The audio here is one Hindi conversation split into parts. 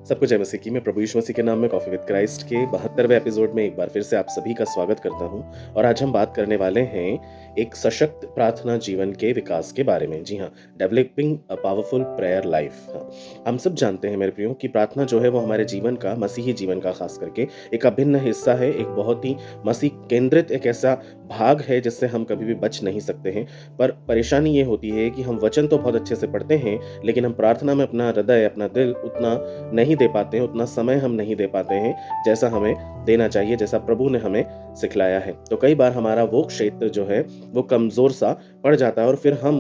सबको जय मसीह की। मैं प्रभु यीशु मसीह के नाम में कॉफी विद क्राइस्ट के 72वें एपिसोड में एक बार फिर से आप सभी का स्वागत करता हूं। और आज हम बात करने वाले हैं एक सशक्त प्रार्थना जीवन के विकास के बारे में। जी हाँ, developing a powerful prayer life. हम सब जानते हैं मेरे प्रियो कि प्रार्थना जो है वो हमारे जीवन का, मसीही जीवन का खास करके एक अभिन्न हिस्सा है। एक बहुत ही मसीह केंद्रित एक ऐसा भाग है जिससे हम कभी भी बच नहीं सकते हैं। पर परेशानी ये होती है कि हम वचन तो बहुत अच्छे से पढ़ते हैं, लेकिन हम प्रार्थना में अपना हृदय, अपना दिल उतना नहीं दे पाते हैं, उतना समय हम नहीं दे पाते हैं जैसा हमें देना चाहिए, जैसा प्रभु ने हमें सिखलाया है। तो कई बार हमारा वो क्षेत्र जो है वो कमजोर सा पड़ जाता है और फिर हम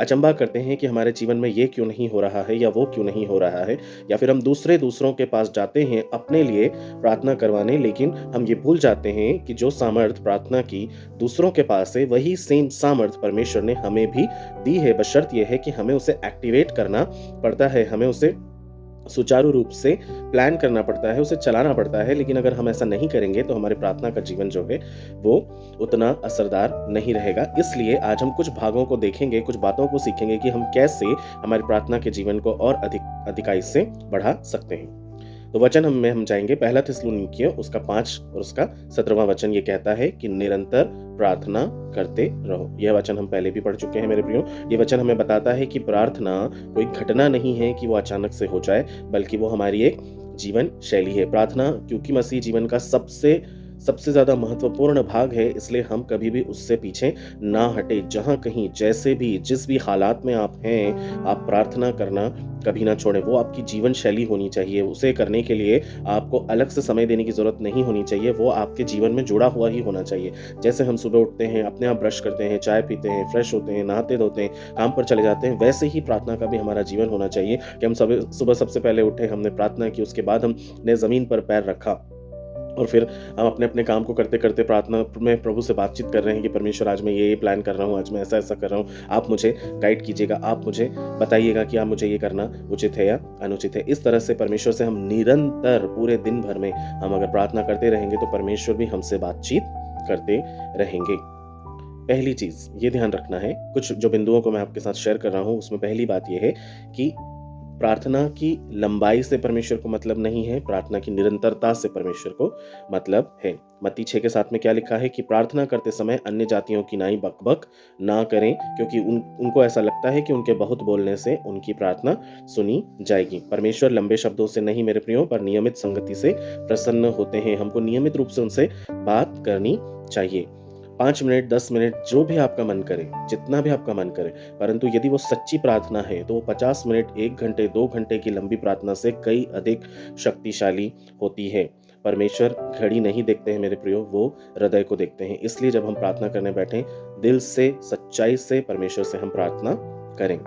अचंभा करते हैं कि हमारे जीवन में ये क्यों नहीं हो रहा है या वो क्यों नहीं हो रहा है, या फिर हम दूसरों के पास जाते हैं अपने लिए प्रार्थना करवाने, लेकिन हम ये भूल जाते हैं कि जो सामर्थ प्रार्थना की दूसरों के पास है वही सेम सामर्थ परमेश्वर ने हमें भी दी है। बशर्त यह है कि हमें उसे एक्टिवेट करना पड़ता है, हमें उसे सुचारू रूप से प्लान करना पड़ता है, उसे चलाना पड़ता है। लेकिन अगर हम ऐसा नहीं करेंगे तो हमारे प्रार्थना का जीवन जो है वो उतना असरदार नहीं रहेगा। इसलिए आज हम कुछ भागों को देखेंगे, कुछ बातों को सीखेंगे कि हम कैसे हमारी प्रार्थना के जीवन को और अधिकाई से बढ़ा सकते हैं। तो वचन हम जाएंगे पहला थिस्सलुनीकियों उसका 5 और उसका 17वां वचन। ये कहता है कि निरंतर प्रार्थना करते रहो। यह वचन हम पहले भी पढ़ चुके हैं मेरे प्रियो। ये वचन हमें बताता है कि प्रार्थना कोई घटना नहीं है कि वो अचानक से हो जाए, बल्कि वो हमारी एक जीवन शैली है। प्रार्थना क्योंकि मसीह जीवन का सबसे ज्यादा महत्वपूर्ण भाग है, इसलिए हम कभी भी उससे पीछे ना हटे। जहां कहीं, जैसे भी, जिस भी हालात में आप हैं, आप प्रार्थना करना कभी ना छोड़ें। वो आपकी जीवन शैली होनी चाहिए। उसे करने के लिए आपको अलग से समय देने की जरूरत नहीं होनी चाहिए। वो आपके जीवन में जुड़ा हुआ ही होना चाहिए। जैसे हम सुबह उठते हैं, अपने आप ब्रश करते हैं, चाय पीते हैं, फ्रेश होते हैं, नहाते धोते हैं, काम पर चले जाते हैं, वैसे ही प्रार्थना का भी हमारा जीवन होना चाहिए कि हम सुबह सबसे पहले उठे, हमने प्रार्थना की, उसके बाद हमने जमीन पर पैर रखा और फिर हम अपने अपने काम को करते करते प्रार्थना में प्रभु से बातचीत कर रहे हैं कि परमेश्वर आज मैं ये प्लान कर रहा हूँ, आज मैं ऐसा ऐसा कर रहा हूँ, आप मुझे गाइड कीजिएगा, आप मुझे बताइएगा कि आप मुझे ये करना उचित है या अनुचित है। इस तरह से परमेश्वर से हम निरंतर पूरे दिन भर में हम अगर प्रार्थना करते रहेंगे तो परमेश्वर भी हमसे बातचीत करते रहेंगे। पहली चीज ये ध्यान रखना है, कुछ जो बिंदुओं को मैं आपके साथ शेयर कर रहा हूँ उसमें पहली बात यह है कि प्रार्थना की लंबाई से परमेश्वर को मतलब नहीं है, प्रार्थना की निरंतरता से परमेश्वर को मतलब है। मत्ती 6:7 में क्या लिखा है कि प्रार्थना करते समय अन्य जातियों की नाई बकबक ना करें, क्योंकि उनको ऐसा लगता है कि उनके बहुत बोलने से उनकी प्रार्थना सुनी जाएगी। परमेश्वर लंबे शब्दों से नहीं मेरे प्रियो, पर नियमित संगति से प्रसन्न होते हैं। हमको नियमित रूप से उनसे बात करनी चाहिए। 5 मिनट, 10 मिनट, जो भी आपका मन करे, जितना भी आपका मन करे। परंतु यदि वो सच्ची प्रार्थना है तो वो 50 मिनट, 1 घंटे, 2 घंटे की लंबी प्रार्थना से कई अधिक शक्तिशाली होती है। परमेश्वर घड़ी नहीं देखते हैं मेरे प्रियो, वो हृदय को देखते हैं। इसलिए जब हम प्रार्थना करने बैठें, दिल से, सच्चाई से परमेश्वर से हम प्रार्थना करें।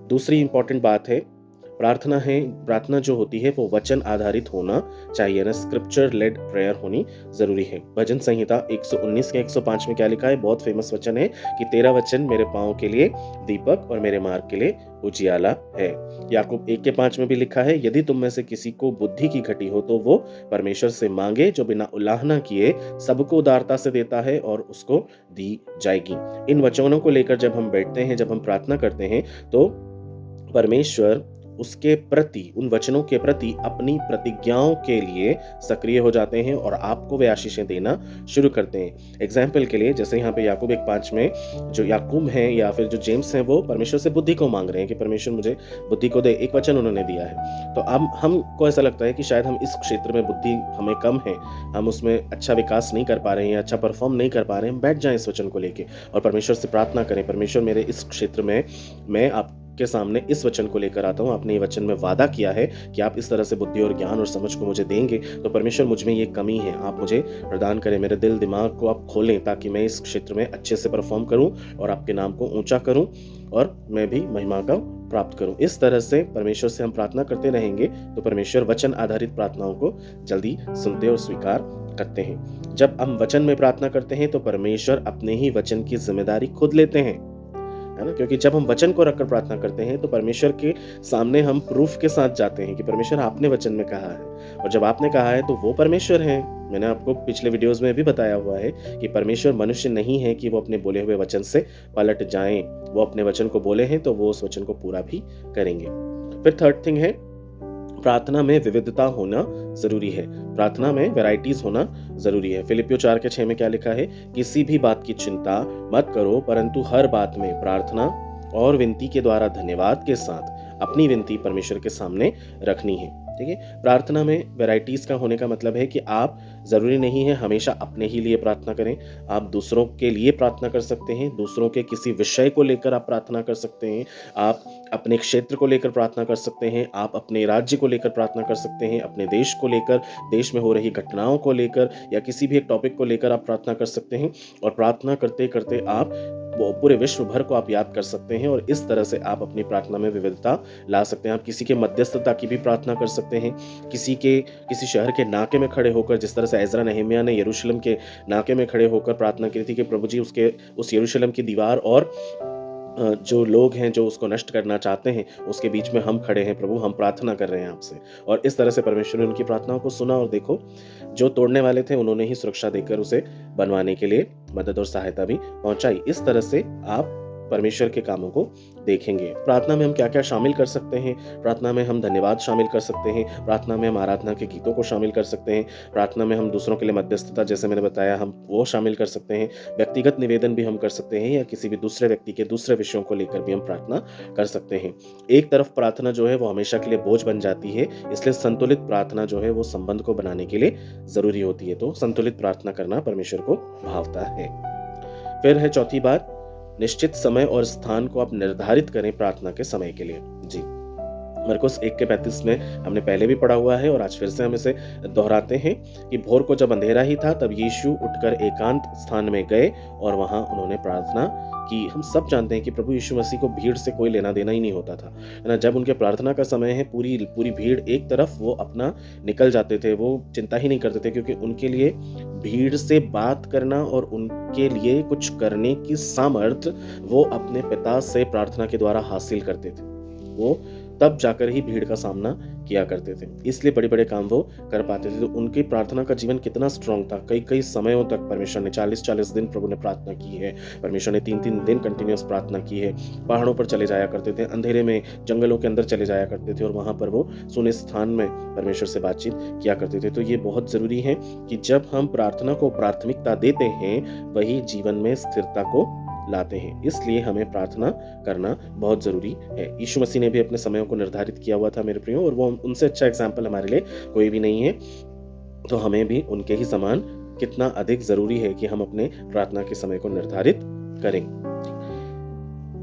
दूसरी इंपॉर्टेंट बात है, प्रार्थना जो होती है वो वचन आधारित होना चाहिए ना, स्क्रिप्चर लेड प्रेयर होनी जरूरी है। भजन संहिता 119 के 105 में क्या लिखा है? बहुत फेमस वचन है कि तेरा वचन मेरे पांव के लिए दीपक और मेरे मार्ग के लिए उजियाला है। याकूब 1:5 में भी लिखा है, यदि तुम में से किसी को बुद्धि की घटी हो तो वो परमेश्वर से मांगे, जो बिना उलाहना किए सबको उदारता से देता है और उसको दी जाएगी। इन वचनों को लेकर जब हम बैठते हैं, जब हम प्रार्थना करते हैं, तो परमेश्वर उसके प्रति, उन वचनों के प्रति अपनी प्रतिज्ञाओं के लिए सक्रिय हो जाते हैं और आपको वे आशीषें देना शुरू करते हैं। एग्जाम्पल के लिए, जैसे यहाँ पे याकूब 1:5 में जो याकूब हैं या फिर जो जेम्स हैं, वो परमेश्वर से बुद्धि को मांग रहे हैं कि परमेश्वर मुझे बुद्धि को दे। एक वचन उन्होंने दिया है। तो अब हमको ऐसा लगता है कि शायद हम इस क्षेत्र में बुद्धि हमें कम है, हम उसमें अच्छा विकास नहीं कर पा रहे हैं, अच्छा परफॉर्म नहीं कर पा रहे हैं। बैठ जाएं इस वचन को लेके और परमेश्वर से प्रार्थना करें, परमेश्वर मेरे इस क्षेत्र में मैं आपके सामने इस वचन को लेकर आता हूँ। आपने ये वचन में वादा किया है कि आप इस तरह से बुद्धि और ज्ञान और समझ को मुझे देंगे, तो परमेश्वर मुझ में ये कमी है, आप मुझे प्रदान करें। मेरे दिल दिमाग को आप खोलें ताकि मैं इस क्षेत्र में अच्छे से परफॉर्म करूं और आपके नाम को ऊंचा करूं और मैं भी महिमा का प्राप्त करूं। इस तरह से परमेश्वर से हम प्रार्थना करते रहेंगे तो परमेश्वर वचन आधारित प्रार्थनाओं को जल्दी सुनते और स्वीकार करते हैं। जब हम वचन में प्रार्थना करते हैं तो परमेश्वर अपने ही वचन की जिम्मेदारी खुद लेते हैं, है ना। क्योंकि जब हम वचन को रखकर प्रार्थना करते हैं तो परमेश्वर के सामने हम प्रूफ के साथ जाते हैं कि परमेश्वर आपने वचन में कहा है, और जब आपने कहा है तो वो परमेश्वर हैं। मैंने आपको पिछले वीडियोस में भी बताया हुआ है कि परमेश्वर मनुष्य नहीं है कि वो अपने बोले हुए वचन से पलट जाएं। वो अपने वचन को बोले हैं तो वो उस वचन को पूरा भी करेंगे। फिर थर्ड थिंग है, प्रार्थना में विविधता होना ज़रूरी है, प्रार्थना में वैराइटीज़ होना ज़रूरी है। फिलिपियो 4:6 में क्या लिखा है? किसी भी बात की चिंता मत करो, परंतु हर बात में प्रार्थना और विनती के द्वारा धन्यवाद के साथ अपनी विनती परमेश्वर के सामने रखनी है। ठीक है, प्रार्थना में वैराइटीज़ का होने का मतलब है कि आप ज़रूरी नहीं है हमेशा अपने ही लिए प्रार्थना करें, आप दूसरों के लिए प्रार्थना कर सकते हैं, दूसरों के किसी विषय को लेकर आप प्रार्थना कर सकते हैं, आप अपने क्षेत्र को लेकर प्रार्थना कर सकते हैं, आप अपने राज्य को लेकर प्रार्थना कर सकते हैं, अपने देश को लेकर, देश में हो रही घटनाओं को लेकर या किसी भी एक टॉपिक को लेकर आप प्रार्थना कर सकते हैं। और प्रार्थना करते करते आप वो पूरे विश्व भर को आप याद कर सकते हैं और इस तरह से आप अपनी प्रार्थना में विविधता ला सकते हैं। आप किसी के मध्यस्थता की भी प्रार्थना कर सकते हैं, किसी शहर के नाके में खड़े होकर, जिस तरह से एजरा नहम्याह ने यरूशलेम के नाके में खड़े होकर प्रार्थना की थी कि प्रभु जी उस यरूशलेम की दीवार और जो लोग हैं जो उसको नष्ट करना चाहते हैं उसके बीच में हम खड़े हैं, प्रभु हम प्रार्थना कर रहे हैं आपसे। और इस तरह से परमेश्वर ने उनकी प्रार्थनाओं को सुना और देखो, जो तोड़ने वाले थे उन्होंने ही सुरक्षा देकर उसे बनवाने के लिए मदद और सहायता भी पहुंचाई। इस तरह से आप परमेश्वर के कामों को देखेंगे। प्रार्थना में हम क्या क्या शामिल कर सकते हैं? प्रार्थना में हम धन्यवाद शामिल कर सकते हैं, प्रार्थना में हम आराधना के गीतों को शामिल कर सकते हैं, प्रार्थना में हम दूसरों के लिए मध्यस्थता, जैसे मैंने बताया, हम वो शामिल कर सकते हैं, व्यक्तिगत निवेदन भी हम कर सकते हैं या किसी भी दूसरे व्यक्ति के दूसरे विषयों को लेकर भी हम प्रार्थना कर सकते हैं। एक तरफ प्रार्थना जो है वो हमेशा के लिए बोझ बन जाती है, इसलिए संतुलित प्रार्थना जो है वो संबंध को बनाने के लिए जरूरी होती है। तो संतुलित प्रार्थना करना परमेश्वर को भावता है। फिर है चौथी बात, निश्चित समय और स्थान को आप निर्धारित करें प्रार्थना के समय के लिए। जी, मरकुस 1:35 में हमने पहले भी पढ़ा हुआ है और आज फिर से हम इसे दोहराते हैं कि भोर को जब अंधेरा ही था तब यीशु उठकर एकांत स्थान में गए और वहां उन्होंने प्रार्थना की। हम सब जानते हैं कि प्रभु यीशु मसीह को भीड़ से कोई लेना देना ही नहीं होता था, है ना। जब उनके प्रार्थना का समय है, पूरी भीड़ एक तरफ, वो अपना निकल जाते थे, वो चिंता ही नहीं करते थे, क्योंकि उनके लिए भीड़ से बात करना और उनके लिए कुछ करने की सामर्थ्य वो अपने पिता से प्रार्थना के द्वारा हासिल करते थे। वो तब जाकर ही भीड़ का सामना किया करते थे, इसलिए बड़े बड़े काम वो कर पाते थे। तो उनकी प्रार्थना का जीवन कितना स्ट्रांग था। कई समयों तक परमेश्वर ने 40 दिन प्रभु ने प्रार्थना की है। परमेश्वर ने 3 दिन कंटिन्यूअस प्रार्थना की है। पहाड़ों पर चले जाया करते थे, अंधेरे में जंगलों के अंदर चले जाया करते थे और वहां पर वो सुने स्थान में परमेश्वर से बातचीत किया करते थे। तो ये बहुत जरूरी है कि जब हम प्रार्थना को प्राथमिकता देते हैं वही जीवन में स्थिरता को लाते हैं। इसलिए हमें प्रार्थना करना बहुत जरूरी है। यीशु मसीह ने भी अपने समयों को निर्धारित किया हुआ था मेरे प्रियो, और वो उनसे अच्छा एग्जाम्पल हमारे लिए कोई भी नहीं है। तो हमें भी उनके ही समान कितना अधिक जरूरी है कि हम अपने प्रार्थना के समय को निर्धारित करें।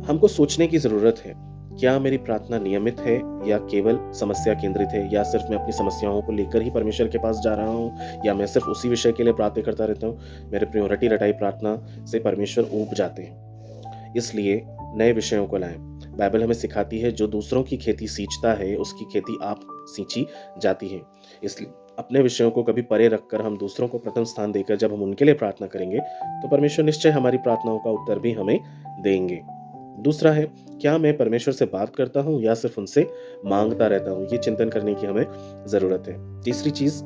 हमको सोचने की जरूरत है, क्या मेरी प्रार्थना नियमित है या केवल समस्या केंद्रित है, या सिर्फ मैं अपनी समस्याओं को लेकर ही परमेश्वर के पास जा रहा हूँ, या मैं सिर्फ उसी विषय के लिए प्रार्थना करता रहता हूँ। मेरे प्रियो, रटी रटाई प्रार्थना से परमेश्वर ऊब जाते हैं, इसलिए नए विषयों को लाएं। बाइबल हमें सिखाती है, जो दूसरों की खेती सींचता है उसकी खेती आप सींची जाती है। इसलिए अपने विषयों को कभी परे रखकर हम दूसरों को प्रथम स्थान देकर जब हम उनके लिए प्रार्थना करेंगे तो परमेश्वर निश्चय हमारी प्रार्थनाओं का उत्तर भी हमें देंगे। दूसरा है, क्या मैं परमेश्वर से बात करता हूँ या सिर्फ उनसे मांगता रहता हूँ? ये चिंतन करने की हमें जरूरत है। तीसरी चीज,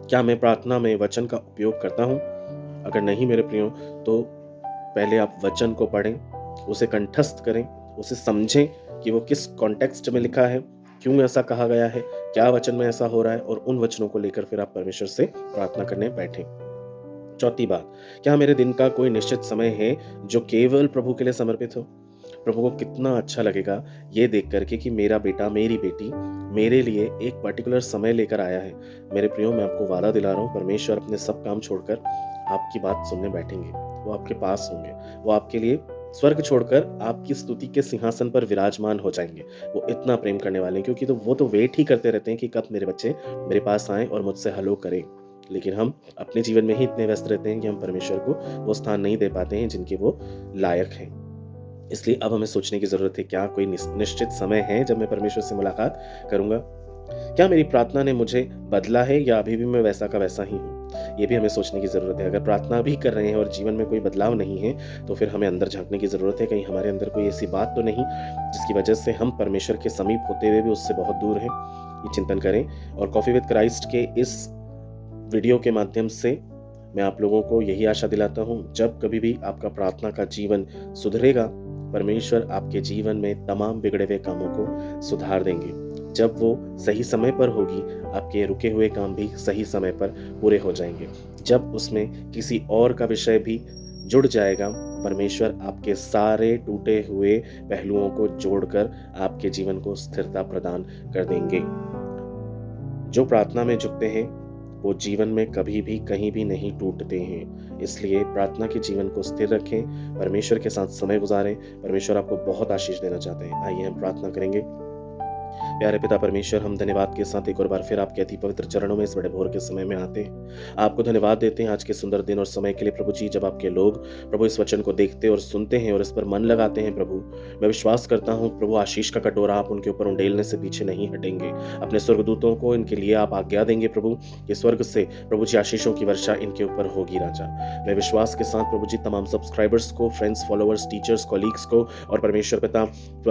क्या मैं प्रार्थना में वचन का उपयोग करता हूँ? अगर नहीं मेरे प्रियो, तो पहले आप वचन को पढ़ें, उसे कंठस्थ करें, उसे समझें कि वो किस कॉन्टेक्स्ट में लिखा है, क्यों ऐसा कहा गया है, क्या वचन में ऐसा हो रहा है, और उन वचनों को लेकर फिर आप परमेश्वर से प्रार्थना करने बैठें। चौथी बात, क्या मेरे दिन का कोई निश्चित समय है जो केवल प्रभु के लिए समर्पित हो? प्रभु को कितना अच्छा लगेगा ये देख करके कि मेरा बेटा, मेरी बेटी मेरे लिए एक पर्टिकुलर समय लेकर आया है। मेरे प्रियो, मैं आपको वादा दिला रहा हूँ, परमेश्वर अपने सब काम छोड़कर आपकी बात सुनने बैठेंगे। वो आपके पास होंगे, वो आपके लिए स्वर्ग छोड़कर आपकी स्तुति के सिंहासन पर विराजमान हो जाएंगे। वो इतना प्रेम करने वाले हैं, क्योंकि वो तो वेट ही करते रहते हैं कि कब मेरे बच्चे मेरे पास आएं और मुझसे हेलो करें। लेकिन हम अपने जीवन में ही इतने व्यस्त रहते हैं कि हम परमेश्वर को वो स्थान नहीं दे पाते हैं जिनके वो लायक हैं। इसलिए अब हमें सोचने की जरूरत है, क्या कोई निश्चित समय है जब मैं परमेश्वर से मुलाकात करूंगा? क्या मेरी प्रार्थना ने मुझे बदला है या अभी भी मैं वैसा का वैसा ही हूँ? ये भी हमें सोचने की जरूरत है। अगर प्रार्थना भी कर रहे हैं और जीवन में कोई बदलाव नहीं है तो फिर हमें अंदर झांकने की जरूरत है। कहीं हमारे अंदर कोई ऐसी बात तो नहीं जिसकी वजह से हम परमेश्वर के समीप होते हुए भी उससे बहुत दूर हैं? ये चिंतन करें। और कॉफी विद क्राइस्ट के इस वीडियो के माध्यम से मैं आप लोगों को यही आशा दिलाता हूँ, जब कभी भी आपका प्रार्थना का जीवन सुधरेगा, परमेश्वर आपके जीवन में तमाम बिगड़े हुए कामों को सुधार देंगे। जब वो सही समय पर होगी, आपके रुके हुए काम भी सही समय पर पूरे हो जाएंगे। जब उसमें किसी और का विषय भी जुड़ जाएगा, परमेश्वर आपके सारे टूटे हुए पहलुओं को जोड़कर आपके जीवन को स्थिरता प्रदान कर देंगे। जो प्रार्थना में झुकते हैं, वो जीवन में कभी भी कहीं भी नहीं टूटते हैं। इसलिए प्रार्थना के जीवन को स्थिर रखें, परमेश्वर के साथ समय गुजारें। परमेश्वर आपको बहुत आशीष देना चाहते हैं। आइए हम प्रार्थना करेंगे। प्यारे पिता परमेश्वर, हम धन्यवाद के साथ एक और बार फिर आपके अति पवित्र चरणों में इस बड़े भोर के समय में आते हैं। आपको धन्यवाद देते हैं आज के सुंदर दिन और समय के लिए प्रभु जी, जब आपके लोग प्रभु इस वचन को देखते और सुनते हैं और इस पर मन लगाते हैं। प्रभु मैं विश्वास करता हूँ प्रभु, आशीष का कटोरा आप उनके ऊपर उंडेलने से पीछे नहीं हटेंगे। अपने स्वर्गदूतों को इनके लिए आप आज्ञा देंगे प्रभु कि स्वर्ग से प्रभु जी आशीषों की वर्षा इनके ऊपर होगी। राजा मैं विश्वास के साथ प्रभु जी तमाम सब्सक्राइबर्स को, फ्रेंड्स, फॉलोअर्स, टीचर्स, कॉलीग्स को और परमेश्वर पिता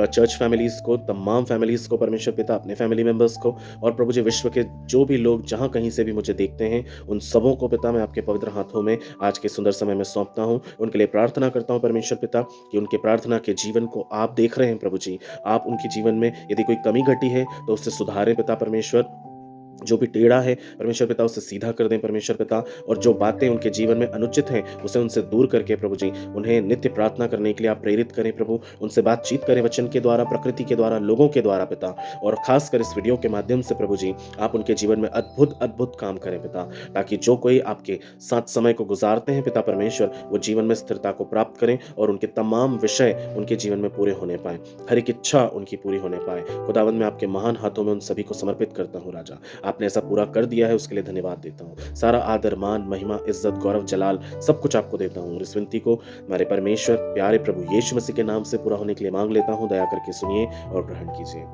चर्च फैमिलीज को, तमाम फैमिलीज को परमेश्वर पिता, अपने फैमिली मेंबर्स को और प्रभु जी विश्व के जो भी लोग जहां कहीं से भी मुझे देखते हैं, उन सबों को पिता मैं आपके पवित्र हाथों में आज के सुंदर समय में सौंपता हूं। उनके लिए प्रार्थना करता हूं परमेश्वर पिता कि उनके प्रार्थना के जीवन को आप देख रहे हैं प्रभु जी। आप उनके जीवन में यदि कोई कमी घटी है तो उससे सुधारें पिता परमेश्वर। जो भी टेढ़ा है परमेश्वर पिता उसे सीधा कर दें परमेश्वर पिता, और जो बातें उनके जीवन में अनुचित हैं उसे उनसे दूर करके प्रभु जी उन्हें नित्य प्रार्थना करने के लिए आप प्रेरित करें प्रभु। उनसे बातचीत करें वचन के द्वारा, प्रकृति के द्वारा, लोगों के द्वारा पिता, और खासकर इस वीडियो के माध्यम से प्रभु जी आप उनके जीवन में अद्भुत अद्भुत काम करें पिता, ताकि जो कोई आपके साथ समय को गुजारते हैं पिता परमेश्वर, वो जीवन में स्थिरता को प्राप्त करें और उनके तमाम विषय उनके जीवन में पूरे होने पाए, हर एक इच्छा उनकी पूरी होने पाए। खुदावंद मैं आपके महान हाथों में उन सभी को समर्पित करता हूँ। राजा आपने ऐसा पूरा कर दिया है, उसके लिए धन्यवाद देता हूँ। सारा आदर, मान, महिमा, इज्जत, गौरव, जलाल सब कुछ आपको देता हूँ। इस विनती को हमारे परमेश्वर प्यारे प्रभु यीशु मसीह के नाम से पूरा होने के लिए मांग लेता हूँ। दया करके सुनिए और ग्रहण कीजिए।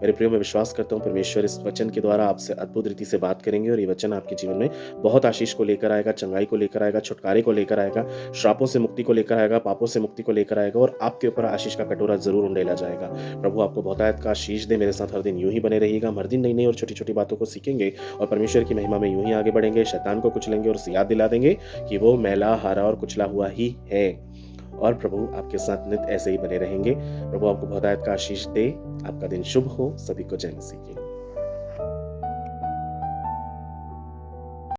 मेरे प्रियो, मैं विश्वास करता हूँ परमेश्वर इस वचन के द्वारा आपसे अद्भुत रीति से बात करेंगे और ये वचन आपके जीवन में बहुत आशीष को लेकर आएगा, चंगाई को लेकर आएगा, छुटकारे को लेकर आएगा, श्रापों से मुक्ति को लेकर आएगा, पापों से मुक्ति को लेकर आएगा और आपके ऊपर आशीष का कटोरा जरूर उंडेला जाएगा। प्रभु आपको बहुतायत का आशीष दे। मेरे साथ हर दिन यूं ही बने रहिएगा। हम हर दिन नई नई और छोटी छोटी बातों को सीखेंगे और परमेश्वर की महिमा में यूं ही आगे बढ़ेंगे। शैतान को कुचलेंगे और याद दिला देंगे कि वो मैला, हारा और कुचला हुआ ही है। और प्रभु आपके साथ नित्य ऐसे ही बने रहेंगे। प्रभु आपको बहुतायत का आशीष दे। आपका दिन शुभ हो। सभी को जय मसीह की।